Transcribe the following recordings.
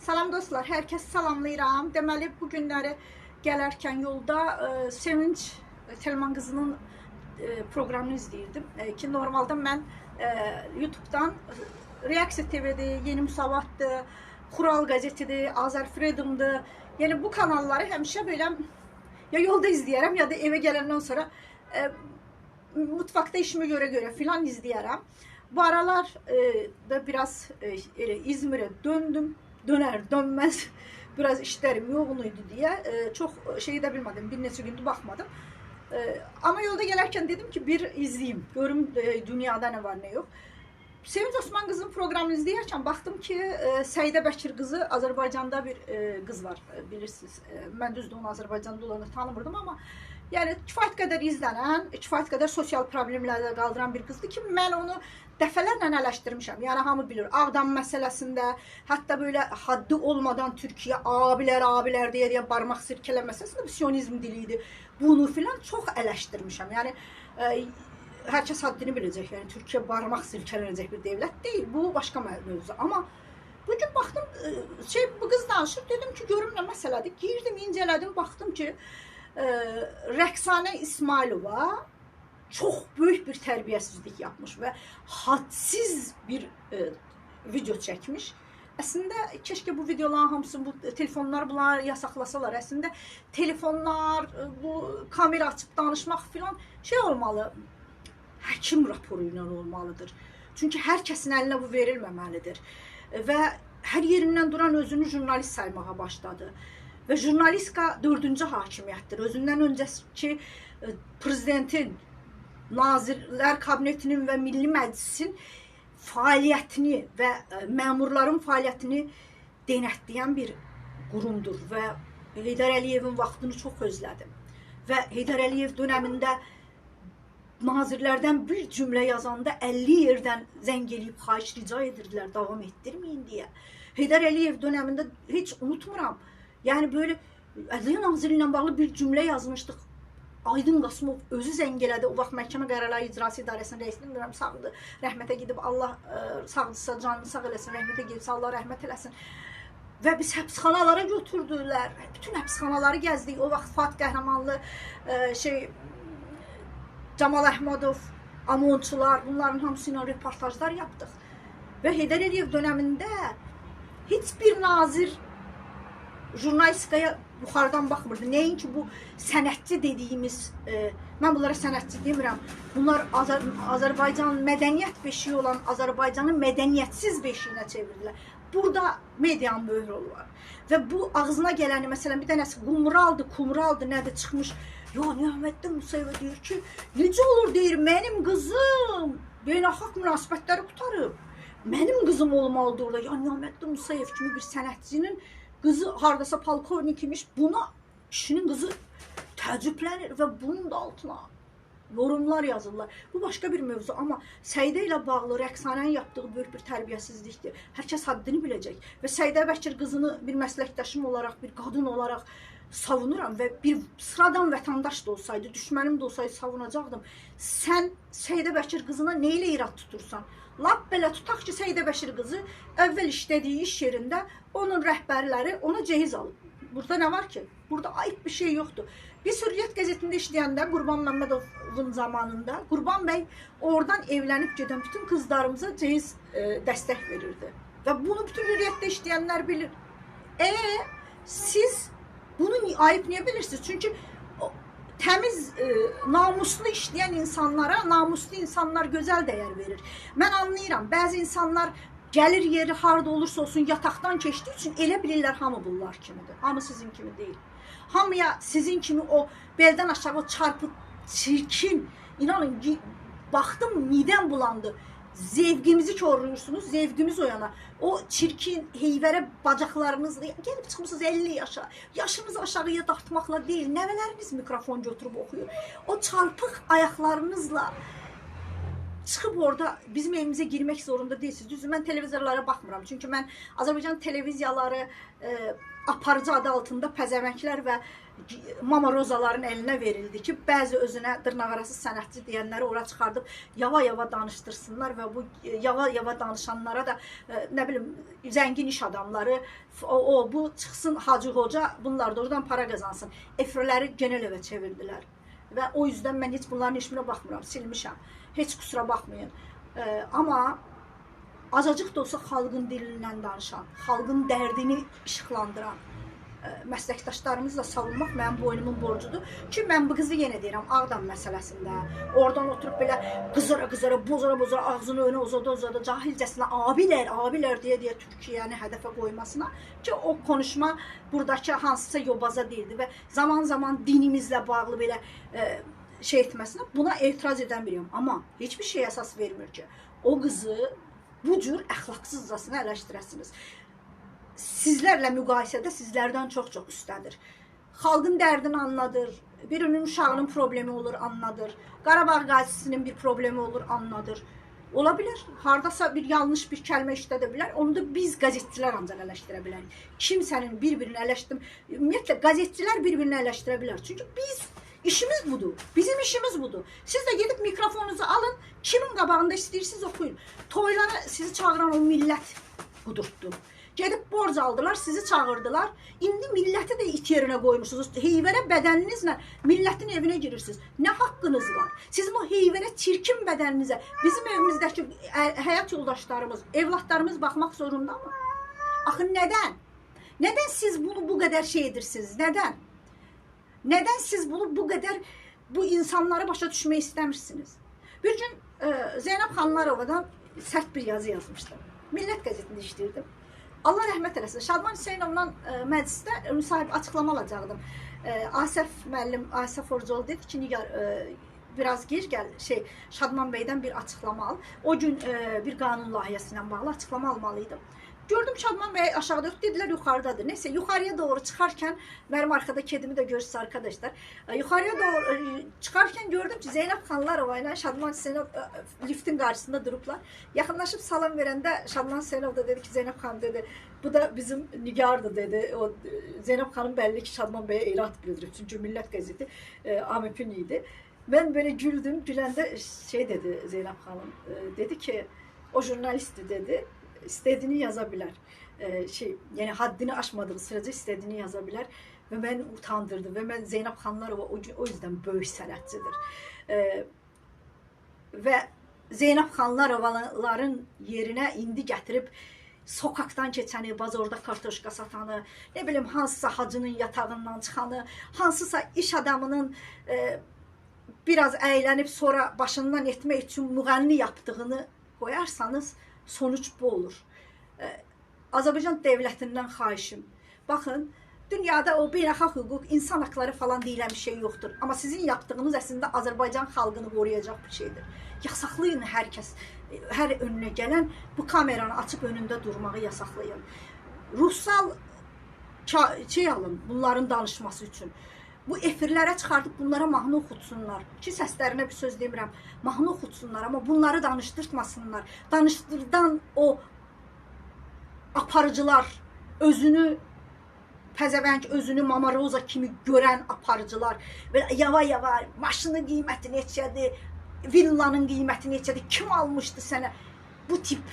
Salam dostlar, hər kəs salamlayıram. Deməli, bu günləri gələrkən yolda Sevinç Telman qızının proqramını izləyirdim. Ki, normalda mən YouTube'dan Reaksiya TV'dir, Yeni Müsavatdır, Xural qəzetidir, Azər Freedom'dır. Yəni, bu kanalları həmişə belə ya yolda izləyərəm, ya da evə gələndən sonra mutfaqda işimi görə filan izləyərəm. Bu aralar da biraz İzmir'e döndüm. Döner dönmez biraz işlerim yoğun idi diye çok şeyi de bilmedim. Bir neçə gündür bakmadım. Ama yolda gelirken dedim ki bir izleyeyim. Görüm dünyada ne var ne yok. Sevinç Osman kızın programını izleyirken baktım ki Səidə Bəkir kızı Azerbaycan'da bir kız var bilirsiniz. Ben düzdür onu Azerbaycan'da olanı tanımırdım ama yani kifayət qədər izlenen, kifayət qədər sosial problemlərdə qaldıran bir kızdı ki mən onu dəfələrlə eləşdirmişəm. Yəni hamı bilir. Ağdam məsələsində, hətta böyle haddi olmadan Türkiye abiler deyə barmaq sirkələ məsələsində bu siyonizm diliydi. Bunu filan çox eləşdirmişəm. Yəni hər kəs haddini biləcək. Yəni Türkiye barmaq sirkələnəcək bir devlet değil. Bu başqa mövzu. Amma bugün baxdım bu qız danışır. Dedim ki görüm nə məsələdir. Girdim, incələdim, baxdım ki Rəqsanə İsmailova çok büyük bir terbiyesizlik yapmış ve hadsiz bir video çekmiş. Aslında keşke bu videoların hamısı, bu telefonlar bunlar yasaklasalar. Aslında telefonlar, bu kamera açıp danışmak falan şey olmalı. Həkim raporuyla olmalıdır. Çünkü herkesin eline bu verilmemelidir. Ve her yerinden duran özünü jurnalist saymağa başladı. Ve jurnalistika 4. hakimiyyətdir. Özündən öncəki prezidentin, Nazirlər Kabinetinin ve Milli Məclisin fəaliyyətini ve məmurların fəaliyyətini denətləyən bir qurumdur. Və Heydər Əliyevin vaxtını çox özlədim. Və Heydər Əliyev dönemində nazirlərdən bir cümlə yazanda 50 yerdən zəng eləyib xahiş rica edirdilər davam etdirməyin deyə. Heydər Əliyev dönemində heç unutmuram. Yani böyle Ədliyyə Naziri ilə bağlı bir cümlə yazmışdıq. Aydın Qasımov özü zəng elədi. O vaxt Məhkəmə Qərarları İcrası İdarəsinin rəisinin bilmirəm sağdır. Rəhmətə gedib Allah sağdırsa canını sağ eləsin, rəhmətə gedibsə Allah rəhmət eləsin. Və biz həbsxanalara götürdülər. Bütün həbsxanaları gəzdik. O vaxt Fatih Qəhrəmanlı, Camal Əhmədov, Amonçular, bunların hamısı ilə reportajlar yapdıq. Və Heydər Əliyev dönemində heç bir nazir jurnalistikaya yuxarıdan baxmırdı. Nəyin ki bu sənətçi dediyimiz, mən bunlara sənətçi demirəm. Bunlar Azərbaycanın mədəniyyət beşiği olan Azərbaycanın mədəniyyətsiz beşiyinə çevirdilər. Burada medianın böyük rolu var. Və bu ağzına gələni, məsələn, bir dənəsi kumraldı, nədir çıxmış. Ya Niyaməddin Musayeva deyir ki, necə olur deyir, mənim qızım beynəlxalq münasibətləri qutarıb. Mənim qızım olmalıdır orada. Ya Niyaməddin Musayev kimi bir sənətçinin kızı hardasa polkovnik imiş, buna kişinin kızı təəccüblənir və bunun da altına yorumlar yazırlar. Bu başka bir mövzu ama Səidə ilə bağlı Rəqsanənin yaptığı böyük bir tərbiyəsizlikdir. Hər kəs haddini biləcək və Səidə Bəkir qızını bir məsləkdaşım olaraq, bir qadın olaraq savunuram və bir sıradan vətəndaş da olsaydı, düşmənim də olsaydı savunacaqdım. Sən Səidə Bəkir qızına nə ilə irad tutursan? Lap belə tutaq ki, Səidə Bəkir qızı əvvəl işlədiyi iş yerində onun rəhbərləri ona cehiz alıb. Burada ne var ki? Burada ayıp bir şey yoktu. Biz Hürriyet gazetinde işləyəndə Qurban Məmmədovun zamanında Qurban bəy oradan evlənib gedən bütün kızlarımıza cehiz dəstək verirdi. Və bunu bütün Hürriyetdə işləyənlər bilir. Siz bunu ayıp niye bilirsiniz? Çünkü temiz, namuslu işleyen insanlara namuslu insanlar güzel değer verir. Ben anlayıram. Bazı insanlar gelir yeri harda olursa olsun yataktan keçdiyi için elə bilirlər hamı bunlar kimidir. Hamı sizin kimi değil. Hamıya sizin kimi o belden aşağı o çarpı çirkin, inanın baktım midem bulandı. Zevgimizi korluyorsunuz, zevgimiz o yana. O çirkin heyvere bacaklarınızla gelip çıkmışsınız 50 yaşa. Yaşınızı aşağıya dartmakla değil, nəvələriniz mikrofon götürüb oxuyur. O çarpıq ayaklarınızla çıxıb orada bizim evimizə girmək zorunda deyilsiniz. Düzdür, mən televizorlara baxmıram. Çünki mən Azərbaycan televiziyaları aparıcı adı altında pəzəvənklər və mama rozaların əlinə verildi ki, bəzi özünə dırnaqarası sənətçi deyənləri ora çıxardıb yava-yava danışdırsınlar və bu yava-yava danışanlara da nə bilim zəngin iş adamları bu çıxsın Hacı Hoca, bunlar da oradan para qazansın. Efirləri genel evə çevirdilər və o yüzden mən heç bunların işimə baxmıram, silmişəm. Heç kusura baxmayın. Amma azacıq da olsa xalqın dilindən danışan, xalqın dərdini işıqlandıran məsləkdaşlarımızla savunmaq mənim boynumun borcudur ki, mən bu qızı yenə deyirəm Ağdam məsələsində oradan oturub belə qızara, bozara ağzını önə uzada cahilcəsinə abilər deyə Türkiyəni hədəfə qoymasına ki, o konuşma buradakı hansısa yobaza deyildi və zaman dinimizlə bağlı belə şey etməsinə buna etiraz edən biriyəm. Amma heç bir şey əsas vermir ki, o qızı bu cür əxlaqsızcasına eləşdirəsiniz. Sizlərlə müqayisədə sizlərdən çox üstədir. Xalqın dərdini anladır, birinin uşağının problemi olur, anladır. Qarabağ qazisinin bir problemi olur, anladır. Ola bilər, hardasa bir yanlış bir kəlmə işlədə bilər, onu da biz qəzetçilər ancaq eləşdirə bilərik. Kimsənin bir-birini ümumiyyətlə qəzetçilər bir-birini eləşdirə bilər. Çünki işimiz budur, bizim işimiz budur. Siz də gedib mikrofonunuzu alın, kimin qabağında istəyirsiniz oxuyun. Toylara sizi çağıran o millət qudurtdu. Gedib borc aldılar, sizi çağırdılar. İndi milləti də it yerinə qoymuşsunuz. Heyvərə bədəninizlə milletin evinə girirsiniz. Nə haqqınız var? Sizin o heyvərə çirkin bədəninizə bizim evimizdəki həyat yoldaşlarımız, evlatlarımız baxmaq zorunda mı? Axı nədən? Nədən siz bunu bu qədər şey edirsiniz? Nədən? Nədən siz bunu bu qədər bu insanları başa düşmək istəmirsiniz? Bir gün Zeynəb Xanlarovadan sərt bir yazı yazmışdım. Millət qəzetində işləyirdim. Allah rəhmət eləsin. Şadman Hüseynovla məclisdə müsahib açıqlama alacaqdım. Asəf müəllim, Asəf Orcoğlu dedi ki, Nigar biraz gir gəl Şadman bəydən bir açıqlama al. O gün bir qanun layihəsi ilə bağlı açıqlama almalıydım. Gördüm Şadman bəy aşağıda yox, dedilər yuxarıdadır. Neyse yuxarıya doğru çıxarkən mənim arkada kedimi də görürsünüz arkadaşlar. Yuxarıya doğru çıxarkən gördüm ki Zeynəb Xanlarova ilə Şadman Hüseynov liftin qarşısında durublar. Yaxınlaşıb salam verəndə Şadman Hüseynov da dedi ki Zeynəb xanım dedi bu da bizim Nigardır dedi. O Zeynəb xanım bəlli ki Şadman bəyə irad bildirib. Çünki Millət qəzeti AMP-nin idi. Ben böyle güldüm. Güləndə dedi Zeynəb xanım dedi ki o jurnalistdir dedi. İstediğini yazabilir. Yani haddini aşmadığı sürece istediğini yazabilir ve beni utandırdı ve ben Zeynəb Xanlarova o yüzden böyük sənətçidir. Ve Zeynəb Xanlarovaların yerine indi gətirib sokaktan keçəni, bazorda kartoşka satanı, ne bileyim hansısa hacının yatağından çıxanı, hansısa iş adamının biraz əylənib sonra başından etmək üçün müğənni yaptığını koyarsanız sonuç bu olur. Azərbaycan devletinden xahişim. Bakın, dünyada o beynəlxalq hüquq, insan hakları falan deyilən bir şey yoktur. Ama sizin yaptığınız əslində Azərbaycan xalqını qoruyacaq bir şeydir. Yasaqlayın hər kəs, hər önünə gələn bu kameranı açıb önündə durmağı yasaqlayın. Ruhsal alın bunların danışması üçün. Bu efirlərə çıxardıb bunlara mahnı oxutsunlar. Ki səslərinə bir söz demirəm. Mahnı oxutsunlar, amma bunları danışdırtmasınlar. Danışdırdan o aparıcılar, özünü pəzəvəng, özünü Mama Roza kimi görən aparıcılar, belə yava-yava maşının qiyməti neçədir, villanın qiyməti neçədir, kim almışdı sənə? Bu tip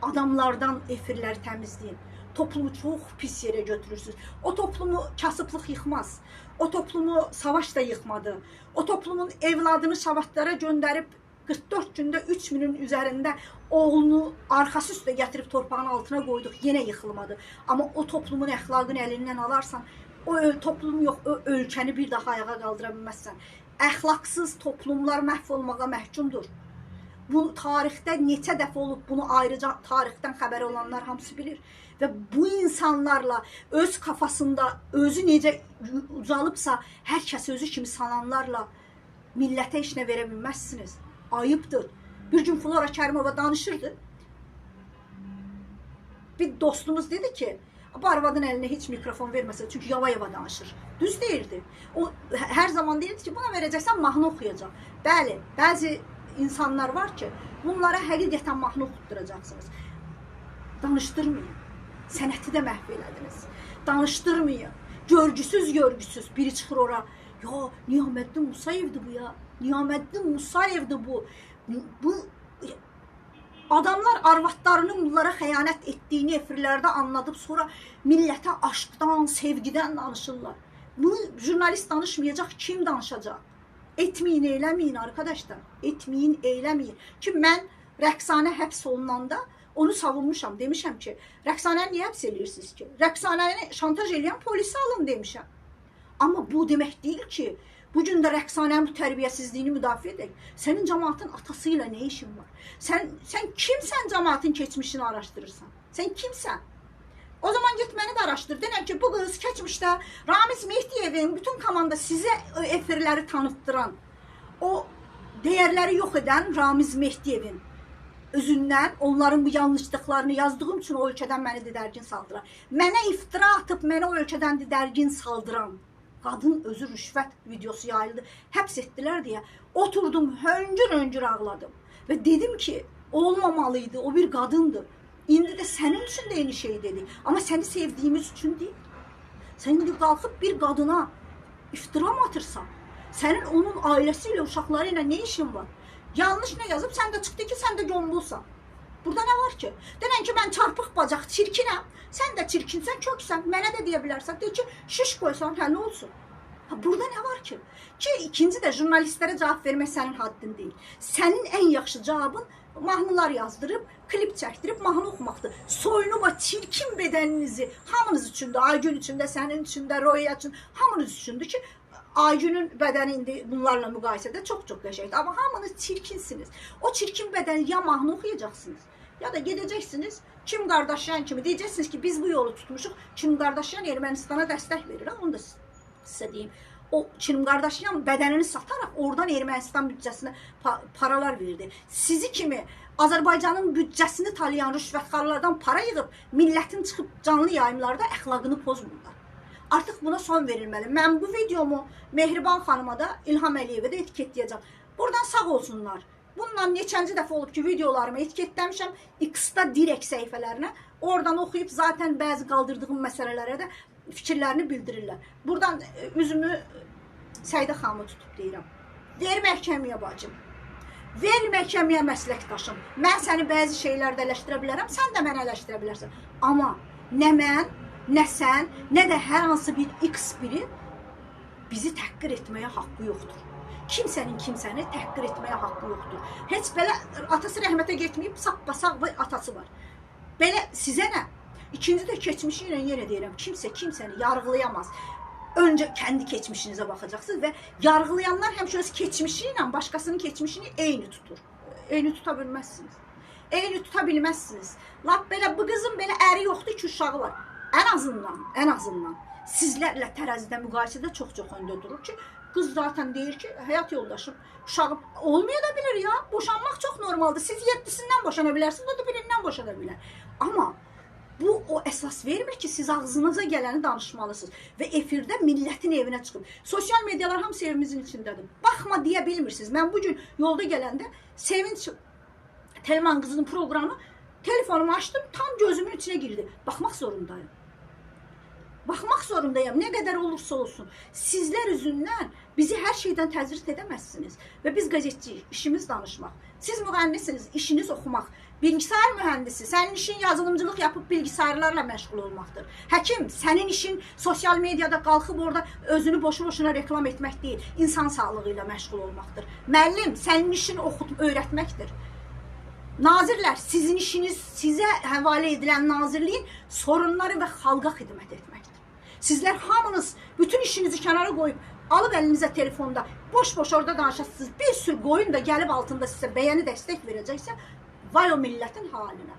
adamlardan efirləri təmizləyin. Toplumu çox pis yerə götürürsünüz. O toplumu kasıblıq yıxmaz. O toplumu savaş da yıxmadı. O toplumun evladını savaşlara göndərib 44 gündə 3000'in üzərində oğlunu arxası üstə gətirib torpağın altına qoyduq, yenə yıxılmadı. Amma o toplumun əxlaqını əlindən alarsan, o toplum yox, o ölkəni bir daha ayağa qaldıra bilməzsən. Əxlaqsız toplumlar məhv olmağa məhkumdur. Bu tarixdə neçə dəfə olub, bunu ayrıca tarixdən xəbəri olanlar hamısı bilir. Və bu insanlarla öz kafasında özü necə ucalıbsa, hər kəs özü kimi sananlarla millətə işinə verə bilməzsiniz. Ayıbdır. Bir gün Flora Kərimova danışırdı. Bir dostumuz dedi ki, bu arvadın eline hiç mikrofon verməsə, çünkü yava-yava danışır. Düz deyirdi. O hər zaman deyirdi ki, buna verəcəksən mahnı oxuyacaq. Bəli, bəzi insanlar var ki, bunlara həqiqətən mahnı oxutduracaqsınız. Danışdırmayın. Sənəti də məhv elədiniz. Danışdırmayın. Görgüsüz biri çıxır ora. Ya Niyaməddin Musayevdir bu ya. Niyaməddin Musayevdir bu. Bu adamlar arvadlarının bunlara xəyanət etdiyini efirlərdə anladıb sonra millətə aşkdan, sevgidən danışırlar. Bunu jurnalist danışmayacaq, kim danışacaq? Etməyin, eyləməyin arkadaşlar. Etməyin, eyləməyin. Ki mən Rəqsanə həbs olunanda onu savunmuşam. Demişəm ki, Rəqsanəni niyə həbs edirsiniz ki? Rəqsanəni şantaj edən polisi alın demişəm. Amma bu demək deyil ki, bugün də Rəqsanənin bu tərbiyəsizliyini müdafiə edək. Sənin cəmaatın atasıyla nə işin var? Sən kimsən cəmaatın keçmişini araşdırırsan? Sən kimsən? O zaman get məni də araşdır. Denən ki, bu qız keçmişdə Ramiz Mehdiyevin bütün komanda sizə efirləri tanıtdıran, o dəyərləri yox edən Ramiz Mehdiyevin özündən onların bu yanlışlıqlarını yazdığım üçün o ölkədən məni didərgin saldıran, mənə iftira atıb mənə o ölkədən didərgin saldıran qadın özü rüşvət videosu yayıldı, həbs etdilər deyə oturdum, höngür ağladım və dedim ki, olmamalıydı, o bir qadındır. İndi də sənin üçün də eyni şey dedik, amma səni sevdiyimiz üçün deyil. Sən indi qalxıb bir qadına iftira mı atırsan? Sənin onun ailəsi ilə, uşaqları ilə nə işin var? Yanlış nə yazıb, sən də çıxdı ki, sən də gömbulsan. Burada nə var ki? Denən ki, mən çarpıq bacaq, çirkinəm. Sən də çirkinsən, köksən. Mənə də deyə bilərsən. Deyir ki, şiş qoysan, hə, nə olsun? Burada nə var ki? Ki, ikinci də jurnalistlərə cavab vermək sənin haddin deyil. Sənin ən yaxşı cavabın mahnılar yazdırıb, klip çəkdirib, mahnı oxumaqdır. Soyunub o çirkin bədəninizi hamınız üçündür. Aygün üçündə, sənin üçündə, Roya üçün, hamınız üçündür ki, Aygünün bədəni indi bunlarla müqayisədə çox-çox qəşəkdir. Amma hamınız çirkinsiniz. O çirkin bədəni ya mahnı oxuyacaqsınız, ya da gedəcəksiniz Kim Kardashian kimi. Deyəcəksiniz ki, biz bu yolu tutmuşuq. Kim Kardashian Ermənistana dəstək verir. Onu da sizə deyim. O Kim Kardashian bədənini sataraq oradan Ermənistan büdcəsinə paralar verirdi. Sizi kimi Azərbaycanın büdcəsini talayan rüşvətxarlardan para yığıb, millətin çıxıb canlı yayımlarda əxlaqını pozmurlar. Artıq buna son verilməli. Mən bu videomu Mehriban xanıma da, İlham Əliyevə də etiketləyəcəm. Buradan sağ olsunlar. Bundan neçənci dəfə olub ki, videolarımı etiketləmişəm. X-da direkt səhifələrinə. Oradan oxuyub zaten bəzi qaldırdığım məsələlərə də fikirlərini bildirirlər. Buradan üzümü Səidə xanımı tutub deyirəm. Ver məhkəməyə bacım. Ver məhkəməyə məsləkdaşım. Mən səni bəzi şeylərdə eləşdirə bilərəm, sən də mənə eləşdirə bilərsən. Amma nə mən, nə sən, nə də hər hansı bir X biri bizi təhqir etməyə haqqı yoxdur. Kimsənin kimsəni təhqir etməyə haqqı yoxdur. Heç belə atası rəhmətə getməyib, sap-basaq bir atası var. Belə sizə nə? İkinci də keçmişi ilə yenə deyirəm, kimsə kimsəni yargılayamaz. Öncə kendi keçmişinize bakacaksınız ve yargılayanlar həmişə öz keçmişiyle başkasının keçmişini eyni tutur. Eyni tutabilmezsiniz. Eyni tutabilmezsiniz. Lap belə bu kızın belə əri yoxdur ki, uşağı var. En azından sizlərlə tərəzidə müqayisədə çox-çox öndə durur ki, kız zaten deyir ki, həyat yoldaşım, uşağım olmaya da bilir ya. Boşanmaq çox normaldır. Siz 7'sindən boşana bilərsiniz, o da birindən boşana bilər. Amma bu o əsas vermir ki, siz ağzınıza gələni danışmalısınız və efirdə millətin evinə çıxıb. Sosial medyalar hamısı evimizin içindədir. Baxma deyə bilmirsiniz. Mən bugün yolda gələndə Sevinç Telman qızının programı telefonumu açdım, tam gözümün içine girdi. Baxmaq zorundayım. Baxmaq zorundayım. Ne kadar olursa olsun. Sizlər üzündən bizi hər şeydən təzrid edəməzsiniz. Və biz qəzetçiyik, işimiz danışmaq. Siz müğənnisiniz, işiniz oxumaq. Bilgisayar mühendisi, senin işin yazılımcılık yapıp bilgisayarlarla meşgul olmaktır. Həkim, senin işin sosyal medyada kalkıp orada özünü boşu-boşuna reklam etmek değil, insan sağlığıyla meşgul olmaktır. Müəllim, senin işin öğretmektir. Nazirler, sizin işiniz size havale edilen nazirliğin sorunları ve halka hizmet etmektir. Sizler hamınız bütün işinizi kenara koyup alıp elinize telefonda boş-boş orada danışasınız. Bir sürü qoyun da gelip altında size beğeni destek verecekse vay o milletin haline.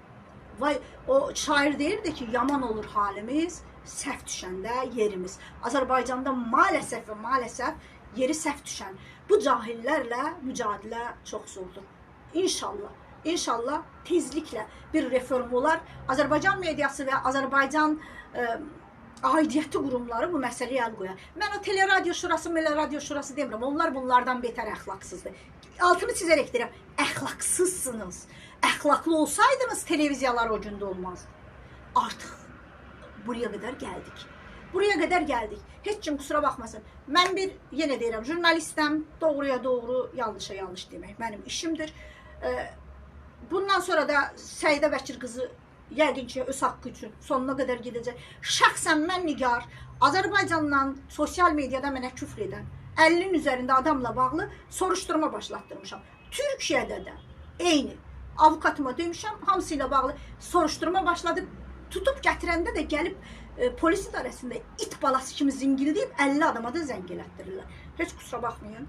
Vay o şair deyirdi ki, yaman olur halimiz, səhv düşəndə yerimiz. Azərbaycanda maalesef ve maalesef yeri səhv düşən bu cahillərlə mücadilə çox zordur. İnşallah tezliklə bir reform olar. Azərbaycan medyası və Azərbaycan aidiyyəti qurumları bu məsələyə əl qoyar. Mən o teleradio şurası, radio şurası demirəm. Onlar bunlardan betər əxlaqsızdır. Altını çizərək deyirəm, əxlaqsızsınız. Əxlaqlı olsaydınız televiziyalar o gündə olmazdı. Artıq buraya qədər gəldik. Buraya qədər gəldik. Heç kim kusura baxmasın. Mən yenə deyirəm, jurnalistəm, doğruya doğru, yanlışa yanlış demək mənim işimdir. Bundan sonra da Səidə Vəkil qızı yəqin ki, öz haqqı üçün sonuna qədər gedəcək. Şəxsən mən Nigar, Azərbaycandan sosial mediada mənə küfr edən 50-nin üzərində adamla bağlı soruşturma başlatdırmışam. Türkiyədə də eyni avukatıma demişəm, hamısı ilə bağlı soruşturma başladı. Tutub gətirəndə də gəlib polis idarəsində it balası kimi zingildəyib 50 adama da zəng elətdirirlər. Heç kusura baxmayın.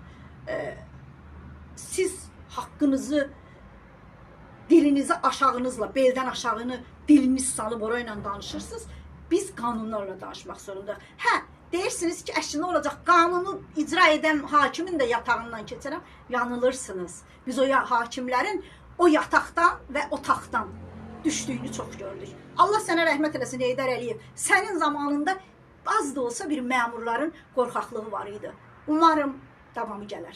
Siz haqqınızı dilinizi aşağınızla, beldən aşağını diliniz salıb orayla danışırsınız. Biz qanunlarla danışmaq zorundayıq. Hə, deyirsiniz ki, əşli nə olacaq? Qanunu icra edən hakimin də yatağından keçərəm. Yanılırsınız. Biz o hakimlərin o yataqdan və o taxtdan düşdüyünü çox gördük. Allah sənə rəhmət eləsin Heydər Əliyev. Sənin zamanında az da olsa bir məmurların qorxaqlığı var idi. Umarım davamı gələr.